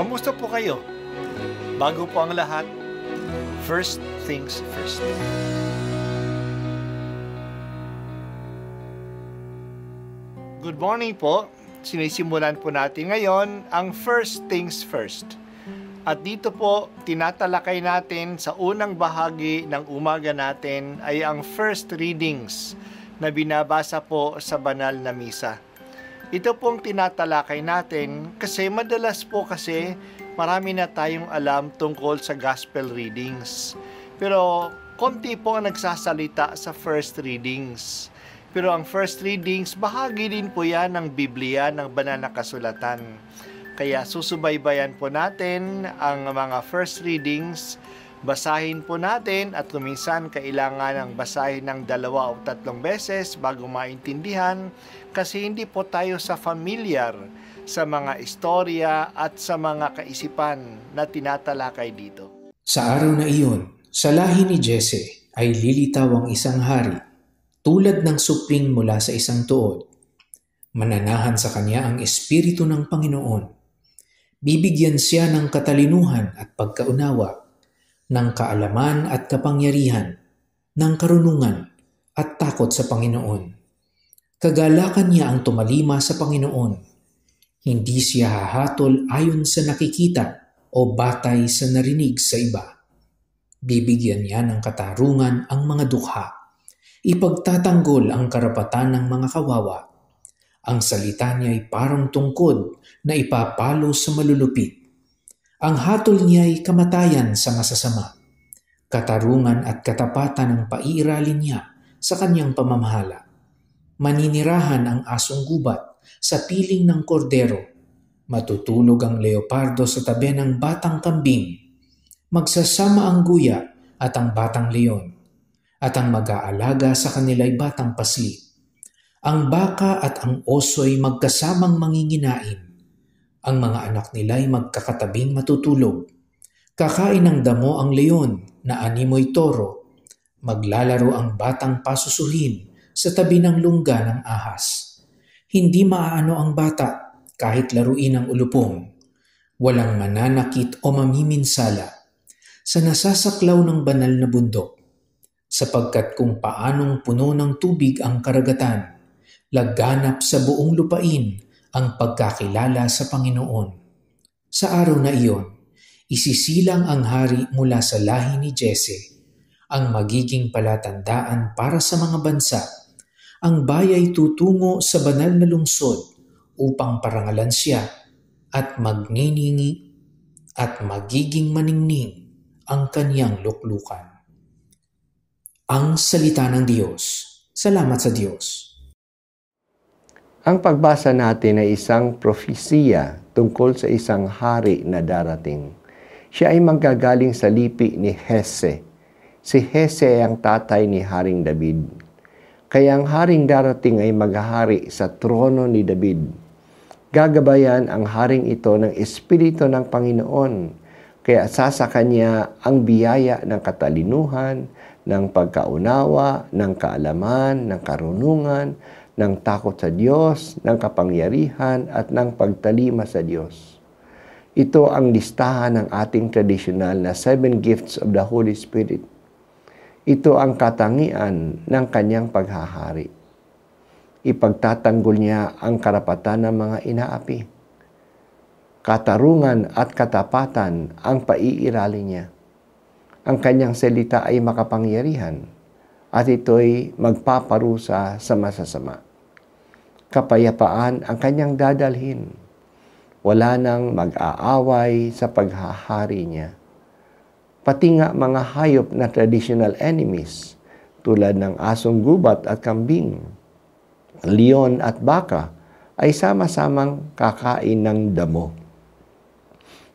Kamusta po kayo? Bago po ang lahat, first things first. Good morning po. Sinisimulan po natin ngayon ang first things first. At dito po, tinatalakay natin sa unang bahagi ng umaga natin ay ang first readings na binabasa po sa banal na misa. Ito pong tinatalakay natin kasi madalas po kasi marami na tayong alam tungkol sa gospel readings. Pero konti po ang nagsasalita sa first readings. Pero ang first readings, bahagi din po yan ng Biblia, ng banal na kasulatan. Kaya susubaybayan po natin ang mga first readings. Basahin po natin at minsan kailangan ng basahin ng 2 o 3 beses bago maintindihan kasi hindi po tayo familiar sa mga istorya at sa mga kaisipan na tinatalakay dito. Sa araw na iyon, sa lahi ni Jese ay lilitaw ang isang hari tulad ng supling mula sa isang tuod. Mananahan sa kanya ang Espiritu ng Panginoon. Bibigyan siya ng katalinuhan at pagkaunawa, ng kaalaman at kapangyarihan, ng karunungan at takot sa Panginoon. Kagalakan niya ang tumalima sa Panginoon. Hindi siya hahatol ayon sa nakikita o batay sa narinig sa iba. Bibigyan niya ng katarungan ang mga dukha. Ipagtatanggol ang karapatan ng mga kawawa. Ang salita niya ay parang tungkod na ipapalo sa malulupit. Ang hatol niya ay kamatayan sa masasama. Katarungan at katapatan ang paiiralin niya sa kanyang pamamahala. Maninirahan ang asong gubat sa piling ng kordero. Matutulog ang leopardo sa tabi ng batang kambing. Magsasama ang guya at ang batang leon. At ang mag-aalaga sa kanila'y batang pasli. Ang baka at ang oso ay magkasamang manginginain. Ang mga anak nila'y magkakatabing matutulog. Kakain ng damo ang leon na animoy toro. Maglalaro ang batang pasusuhin sa tabi ng lungga ng ahas. Hindi maaano ang bata kahit laruin ang ulupong. Walang mananakit o mamiminsala sa nasasaklaw ng banal na bundok. Sapagkat kung paanong puno ng tubig ang karagatan, laganap sa buong lupain ang pagkakilala sa Panginoon. Sa araw na iyon, isisilang ang hari mula sa lahi ni Jese, ang magiging palatandaan para sa mga bansa. Ang bayay tutungo sa banal na lungsod upang parangalan siya at magniningi at magiging maningning ang kanyang luklukan. Ang salita ng Diyos. Salamat sa Diyos. Ang pagbasa natin ay isang propesiya tungkol sa isang hari na darating. Siya ay manggagaling sa lipi ni Jese. Si Jese ay ang tatay ni Haring David. Kaya ang haring darating ay maghahari sa trono ni David. Gagabayan ang haring ito ng Espiritu ng Panginoon. Kaya sa kanya ang biyaya ng katalinuhan, ng pagkaunawa, ng kaalaman, ng karunungan, ng takot sa Diyos, ng kapangyarihan, at ng pagtalima sa Diyos. Ito ang listahan ng ating tradisyonal na 7 gifts of the Holy Spirit. Ito ang katangian ng kanyang paghahari. Ipagtatanggol niya ang karapatan ng mga inaapi. Katarungan at katapatan ang paiirali niya. Ang kanyang salita ay makapangyarihan at ito'y magpaparusa sa masasama. Kapayapaan ang kanyang dadalhin. Wala nang mag-aaway sa paghahari niya. Pati nga mga hayop na traditional enemies tulad ng asong gubat at kambing, leon at baka ay sama-samang kakain ng damo.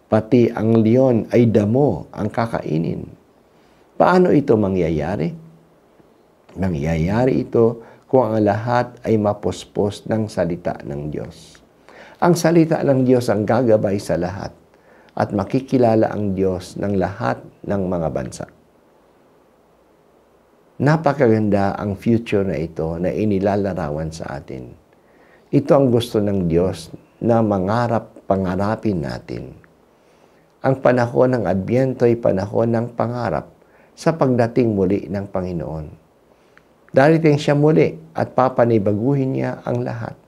Pati ang leon ay damo ang kakainin. Paano ito mangyayari? Mangyayari ito kung ang lahat ay mapuspos ng salita ng Diyos. Ang salita ng Diyos ang gagabay sa lahat at makikilala ang Diyos ng lahat ng mga bansa. Napakaganda ang future na ito na inilalarawan sa atin. Ito ang gusto ng Diyos na pangarapin natin. Ang panahon ng Adbyento ay panahon ng pangarap sa pagdating muli ng Panginoon. Darating siya muli at papanibaguhin niya ang lahat.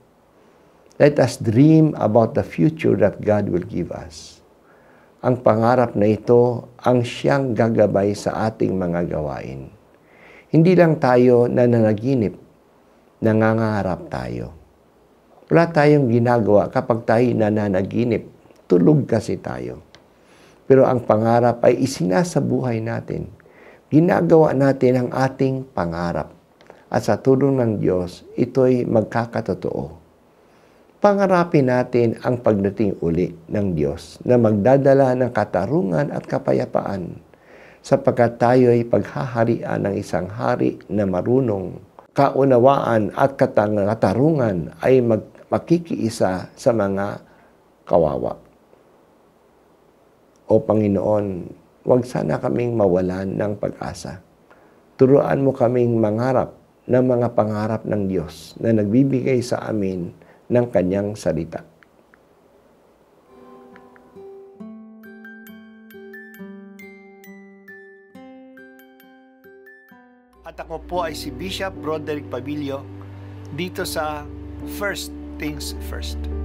Let us dream about the future that God will give us. Ang pangarap na ito ang siyang gagabay sa ating mga gawain. Hindi lang tayo nananaginip, nangangarap tayo. Wala tayong ginagawa kapag tayo nananaginip, tulog kasi tayo. Pero ang pangarap ay isinasabuhay natin. Ginagawa natin ang ating pangarap. At sa tulong ng Diyos, ito'y magkakatotoo. Pangarapin natin ang pagdating uli ng Diyos na magdadala ng katarungan at kapayapaan sapagkat tayo ay paghaharian ng isang hari na marunong, kaunawaan at katarungan ay makikiisa sa mga kawawa. O Panginoon, huwag sana kaming mawalan ng pag-asa. Turuan mo kaming mangarap ng mga pangarap ng Diyos na nagbibigay sa amin ng Kanyang salita. At ako po ay si Bishop Broderick Pabilio dito sa First Things First.